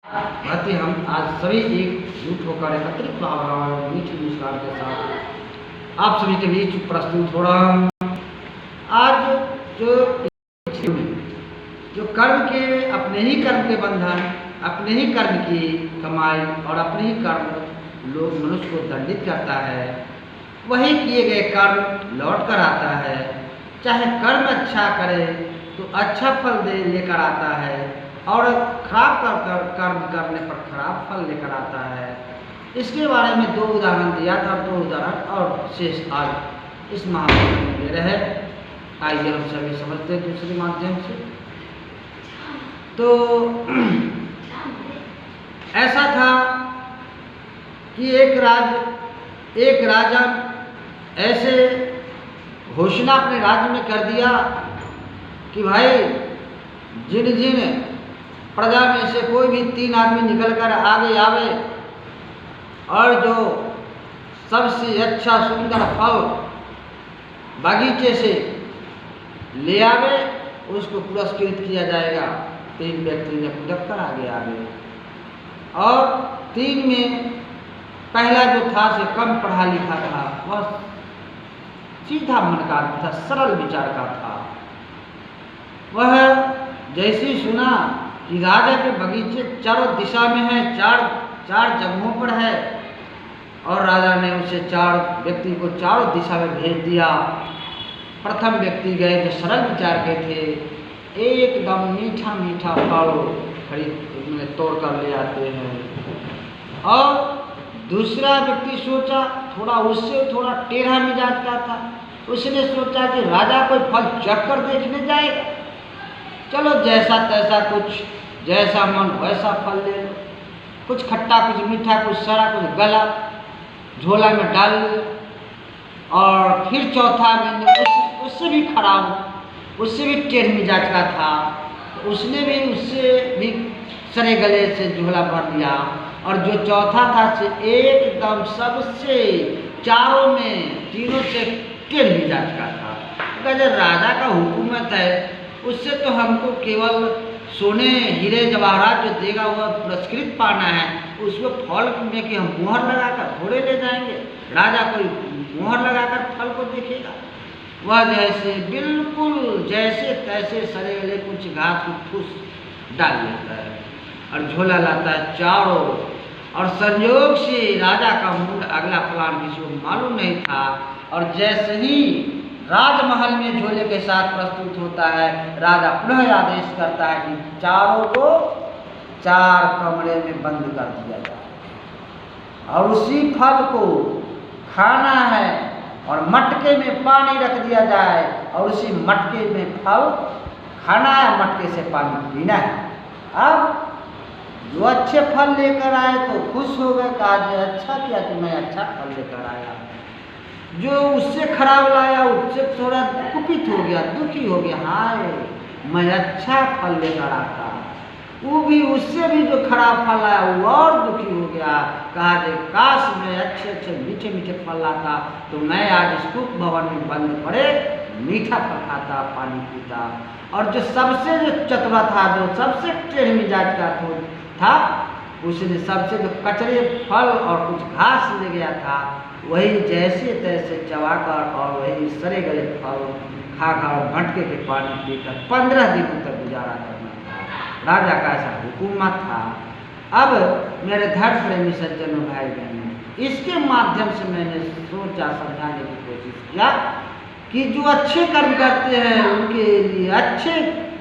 भांति हम आज सभी एकजुट होकर एकत्रित भावनाओं और मीठी मुस्कान के साथ आप सभी के बीच प्रस्तुत हो रहा हूँ। आज जो कर्म के अपने ही कर्म के बंधन, अपने ही कर्म की कमाई और अपने ही कर्म लोग मनुष्य को दंडित करता है, वही किए गए कर्म लौट कर आता है। चाहे कर्म अच्छा करे तो अच्छा फल दे लेकर आता है और खराब कर्म करने पर खराब फल लेकर आता है। इसके बारे में दो उदाहरण दिया था, दो उदाहरण और शेष आज इस महाभारत में दे रहे। आइए हम सभी समझते हैं दूसरे माध्यम से। तो ऐसा था कि एक राजा ऐसे घोषणा अपने राज्य में कर दिया कि भाई जिन प्रजा में से कोई भी 3 आदमी निकल कर आगे आवे और जो सबसे अच्छा सुंदर फल बगीचे से ले आवे उसको पुरस्कृत किया जाएगा। 3 व्यक्ति ने कूद कर आगे आवे और 3 में पहला जो था से कम पढ़ा लिखा था, वह सीधा मन का था, सरल विचार का था। वह जैसे ही सुना कि राजा के बगीचे चारों दिशा में है, चार जगहों पर है, और राजा ने उसे 4 व्यक्ति को चारों दिशा में भेज दिया। प्रथम व्यक्ति गए जो सरल विचार के थे, एकदम मीठा मीठा फल खरीद तोड़ कर ले आते हैं। और दूसरा व्यक्ति सोचा, उससे थोड़ा टेढ़ा मिजाज का था, उसने सोचा कि राजा कोई फल चख कर देखने जाएगा, चलो जैसा तैसा कुछ, जैसा मन वैसा फल ले लो, कुछ खट्टा कुछ मीठा कुछ सड़ा कुछ गला झोला में डाल लो। और फिर चौथा में उससे भी खराब, उससे भी टेढ़ मिजाज का था, तो उसने भी उससे भी सरे गले से झोला भर दिया। और जो चौथा था से एकदम सबसे चारों में तीनों से टेढ़ मिजाज का था। अगर राजा का हुकूमत है, उससे तो हमको केवल सोने हीरे जवाहरात जो देगा वह पुरस्कृत पाना है, उसमें फल में कि हम मुहर लगाकर थोड़े ले जाएंगे। राजा कोई मुहर लगाकर फल को देखेगा? वह जैसे बिल्कुल जैसे तैसे सरे गले कुछ घास को फूस डाल लेता है और झोला लाता है चारों। और संयोग से राजा का मुंड अगला प्लान किसी को मालूम नहीं था, और जैसे ही राजमहल में झोले के साथ प्रस्तुत होता है, राजा पुनः आदेश करता है कि चारों को 4 कमरे में बंद कर दिया जाए और उसी फल को खाना है और मटके में पानी रख दिया जाए और उसी मटके में फल खाना है, मटके से पानी पीना है। अब जो अच्छे फल लेकर आए तो खुश हो गए, कहा अच्छा किया कि मैं अच्छा फल लेकर आया। जो उससे खराब लाया उससे थोड़ा कुपित हो गया, दुखी हो गया, हाय मैं अच्छा फल लेकर आता। वो भी उससे भी जो खराब फल आया वो और दुखी हो गया, कहा जे काश मैं अच्छे अच्छे मीठे मीठे फल लाता तो मैं आज स्तूप भवन में बंद पड़े मीठा फल खाता पानी पीता। और जो सबसे जो चतुरा था, जो सबसे टेढ़ मिजाज का था, उसने सबसे जो कचरे फल और कुछ घास ले गया था, वही जैसे तैसे चबाकर और वही सरे गले फल खाकर मटके के पानी पीकर 15 दिनों तक गुजारा करना था। राजा का ऐसा हुकूमत था। अब मेरे धर्म प्रेमी सज्जनों भाई बहनों, इसके माध्यम से मैंने सोचा समझाने की कोशिश किया कि जो अच्छे कर्म करते हैं उनके लिए अच्छे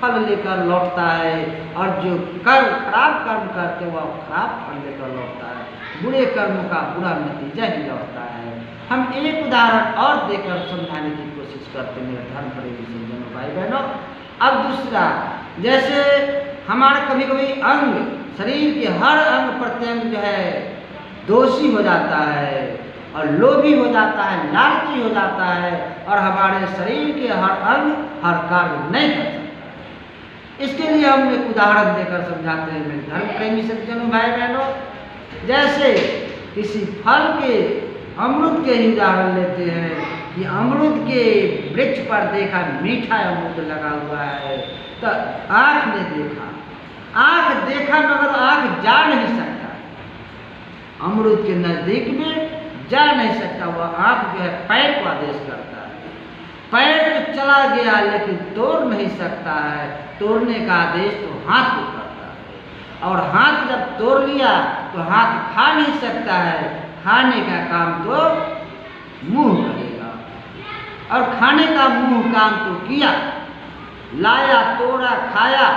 फल लेकर लौटता है, और जो खराब कर्म करते वह खराब फल लेकर लौटता है, बुरे कर्मों का बुरा नतीजा ही लौटता है। हम एक उदाहरण और देकर समझाने की कोशिश करते हैं मेरे धर्म प्रेमी सज्जनों भाई बहनों। अब दूसरा, जैसे हमारा कभी कभी अंग, शरीर के हर अंग प्रत्यंग जो है दोषी हो जाता है और लोभी हो जाता है, लालची हो जाता है, और हमारे शरीर के हर अंग हर कार्य नहीं कर सकता। इसके लिए हम एक उदाहरण देकर समझाते हैं मेरे धर्म प्रेमी सज्जनों भाई बहनों। जैसे किसी फल के अमरूद के ही उदाहरण लेते हैं कि अमरूद के वृक्ष पर देखा मीठा अमरूद लगा हुआ है, तो आँख ने देखा, आँख देखा मगर आँख आँख जा नहीं सकता, अमृत के नज़दीक में जा नहीं सकता। वह आँख जो है पैर को आदेश करता है। पैर तो चला गया लेकिन तोड़ नहीं सकता है, तोड़ने का आदेश तो हाथ को करता है। और हाथ जब तोड़ लिया तो हाथ खा नहीं सकता है, खाने का काम तो मुंह करेगा। और खाने का मुंह काम तो किया, लाया, तोड़ा, खाया,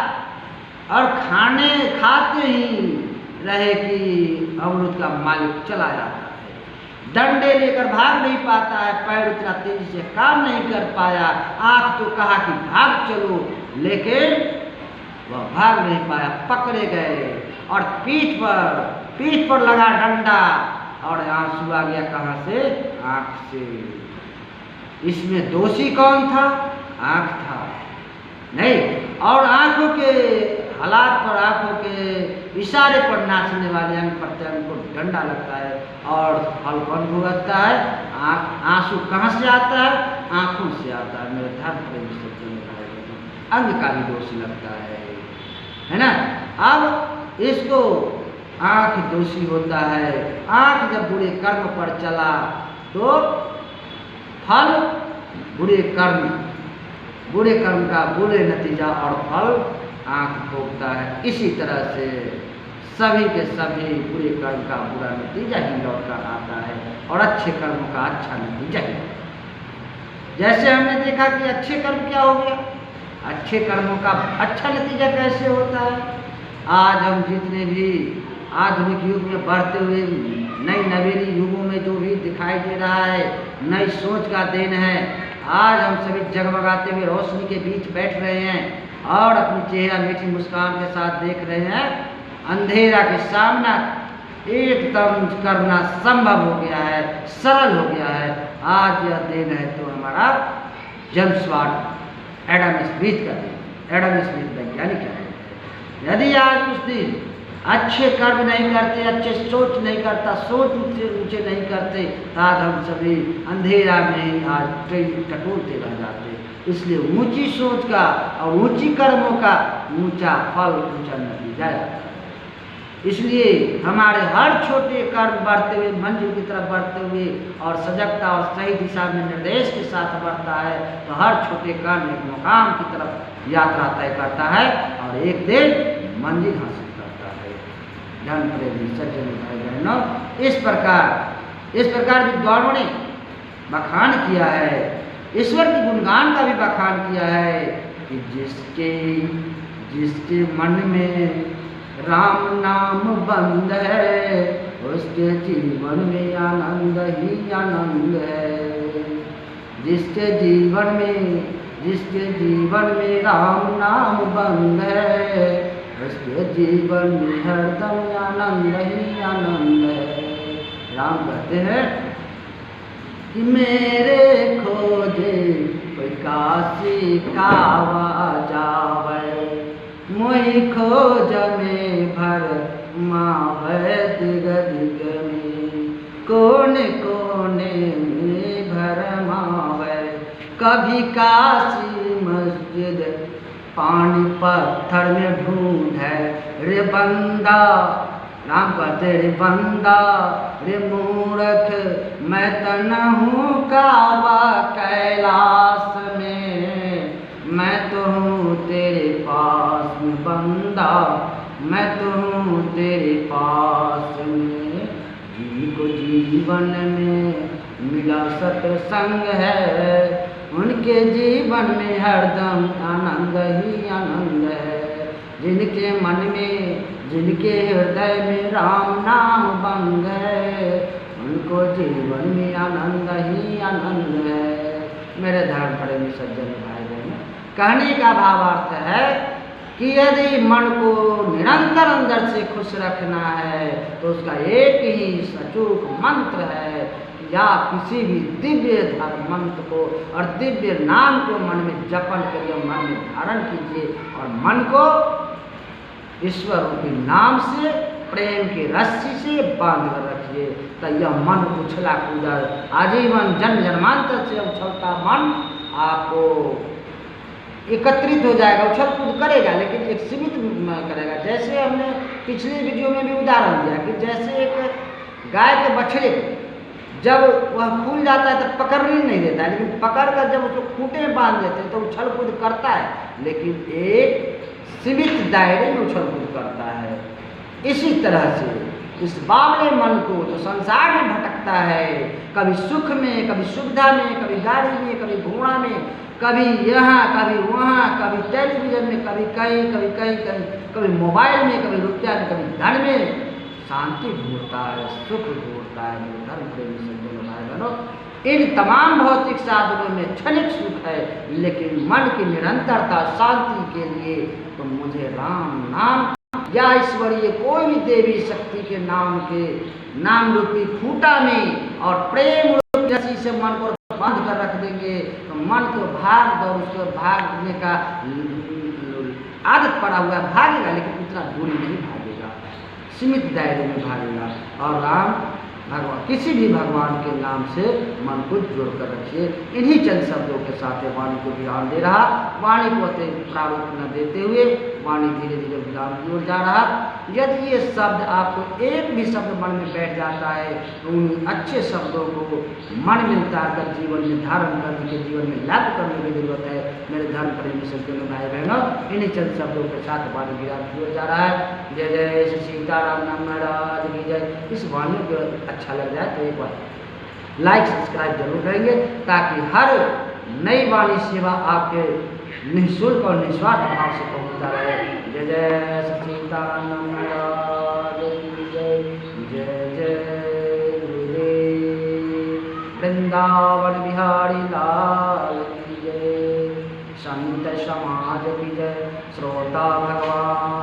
और खाते ही रहे कि अमृत का मालिक चला जाता है। डंडे लेकर भाग नहीं पाता है, पैर उतना तेजी से काम नहीं कर पाया। आँख तो कहा कि भाग चलो, लेकिन वह भाग नहीं पाया, पकड़े गए और पीठ पर लगा डंडा और आंसू आ गया। कहाँ से? आँख से। इसमें दोषी कौन था? आँख था नहीं। और आँखों के हालात पर, आँखों के इशारे पर नाचने वाले अंग प्रत्यंग को डंडा लगता है और फल कौन भुगतता है? आंसू कहाँ से आता है? आँखों से आता है। मेरे धर्म प्रेमी सत्य में अंग का भी दोषी लगता है ना। अब इसको आँख दोषी होता है। आँख जब बुरे कर्म पर चला तो फल बुरे कर्म का बुरे नतीजा और फल आँख भोगता है। इसी तरह से सभी के सभी बुरे कर्म का बुरा नतीजा ही लौट कर आता है और अच्छे कर्मों का अच्छा नतीजा ही। जैसे हमने देखा कि अच्छे कर्म क्या हो गया, अच्छे कर्मों का अच्छा नतीजा कैसे होता है। आज हम जितने भी आधुनिक युग में बढ़ते हुए नई नवेली युगों में जो भी दिखाई दे रहा है, नई सोच का देन है। आज हम सभी जगमगाते हुए रोशनी के बीच बैठ रहे हैं और अपनी चेहरा मीठी मुस्कान के साथ देख रहे हैं। अंधेरा के सामना एकदम करना संभव हो गया है, सरल हो गया है। आज यह दिन है तो हमारा जेम्स वाट एडम स्मिथ का दिन, एडम स्मिथ वैज्ञानिक का दिन है। यदि आज उस दिन अच्छे कर्म नहीं करते, अच्छे सोच नहीं करता, सोच ऊंचे नहीं करते, आज हम सभी अंधेरा में ही आज टटोलते रह जाते। इसलिए ऊंची सोच का और ऊंची कर्मों का ऊंचा फल, ऊंचा नतीजा आता है। इसलिए हमारे हर छोटे कर्म बढ़ते हुए, मंजिल की तरफ बढ़ते हुए और सजगता और सही दिशा में निर्देश के साथ बढ़ता है, तो हर छोटे कर्म एक मुकाम की तरफ यात्रा तय करता है और एक दिन मंजिल हासिल करता है। धन प्रेमी सज्जन भाई बहनों, इस प्रकार विद्वानों ने बखान किया है, ईश्वर की गुणगान का भी बखान किया है कि जिसके मन में राम नाम बंद है, उसके जीवन में आनंद ही आनंद है। जिसके जीवन में राम नाम बंद है, उसके जीवन में हरदम आनंद ही आनंद है। राम कहते हैं कि मेरे खोजे कोई काशी कावा जावे, मोहि खोज में भर मावे दिग दिग में, कोने कोने में भर मावे। कभी काशी मस्जिद पानी पत्थर में ढूंढे रे बंदा, राम कहते रे बंदा रे मूर्ख, मैं तो न हूँ काबा कैलाश में, मैं तो हूँ तेरे पास में बंदा, मैं तो हूँ तेरे पास में। जिनको जीवन में मिला सत्संग है, उनके जीवन में हरदम आनंद ही आनंद है। जिनके मन में, जिनके हृदय में राम नाम बंद है, उनको जीवन में आनंद ही आनंद है। मेरे धर्म प्रेमी सज्जन भाई बहन, कहने का भावार्थ है कि यदि मन को निरंतर अंदर से खुश रखना है तो उसका एक ही सचूक मंत्र है, या किसी भी दिव्य धर्म मंत्र को और दिव्य नाम को मन में जपन करिए, मन में धारण कीजिए और मन को ईश्वर के नाम से, प्रेम की रस्सी से बांध कर रखिए। तो यह मन उछला कूदा आजीवन जन्म जन्मांतर से उछलता मन आपको एकत्रित हो जाएगा, उछल कूद करेगा, लेकिन एक सीमित करेगा। जैसे हमने पिछले वीडियो में भी उदाहरण दिया कि जैसे एक गाय के बछड़े को जब वह फूल जाता है तो पकड़ने नहीं देता है, लेकिन पकड़ कर जब उसको खूंटे में बांध देते हैं तो उछल कूद करता है, लेकिन एक सीमित दायरे में उछल कूद करता है। इसी तरह से इस बावले मन को जो संसार में भटकता है, कभी सुख में, कभी सुविधा में, कभी गाड़ी में, कभी घोड़ा में, कभी यहाँ, कभी वहाँ, कभी टेलीविजन में, कभी कहीं, कभी कहीं कहीं, कभी मोबाइल में, कभी रुपया में, कभी धन में शांति ढूंढता है, सुख ढूंढता है। मेरे धर्म प्रेमी सज्जनों भाई बहनों, इन तमाम भौतिक साधनों में क्षणिक सुख है, लेकिन मन की निरंतरता शांति के लिए तो मुझे राम नाम या ईश्वरीय कोई भी देवी शक्ति के नाम रूपी खूंटा में और प्रेम रूपी रस्सी से मन को बांध कर रख देंगे तो मन तो भाग दौड़ उसको भागने का आदत पड़ा हुआ है, भागेगा लेकिन उतना दूरी नहीं भागेगा, सीमित दायरे में भागेगा। और राम भगवान, किसी भी भगवान के नाम से मन को जोड़ कर रखिए। इन्हीं चंद शब्दों के साथ वाणी को विराम दे रहा, वाणी को अतिरिक्त प्रारूप न देते हुए वाणी धीरे धीरे विराम की ओर जा रहा। यदि ये शब्द आपको एक भी शब्द मन में बैठ जाता है तो उन अच्छे शब्दों को मन में उतार कर जीवन में धारण करने के, जीवन में लागू करने की जरूरत है। मेरे धर्म प्रेमी सज्जनों भाई बहनों, इन्हीं चंद शब्दों के साथ वाणी विराम की ओर जा रहा है। जय जय श्री सीताराम नाम महाराज की जय। इस वाणी को अच्छा लग जाए तो एक बार लाइक सब्सक्राइब जरूर करेंगे, ताकि हर नई वाणी सेवा आपके निःशुल्क और निस्वार्थ भाव से पहुंचता रहे। जय जय सीताराम महाराज की जय। जय जय गुरुदेव, वृंदावन बिहारी लाल की जय। संत समाज की जय। श्रोता भगवान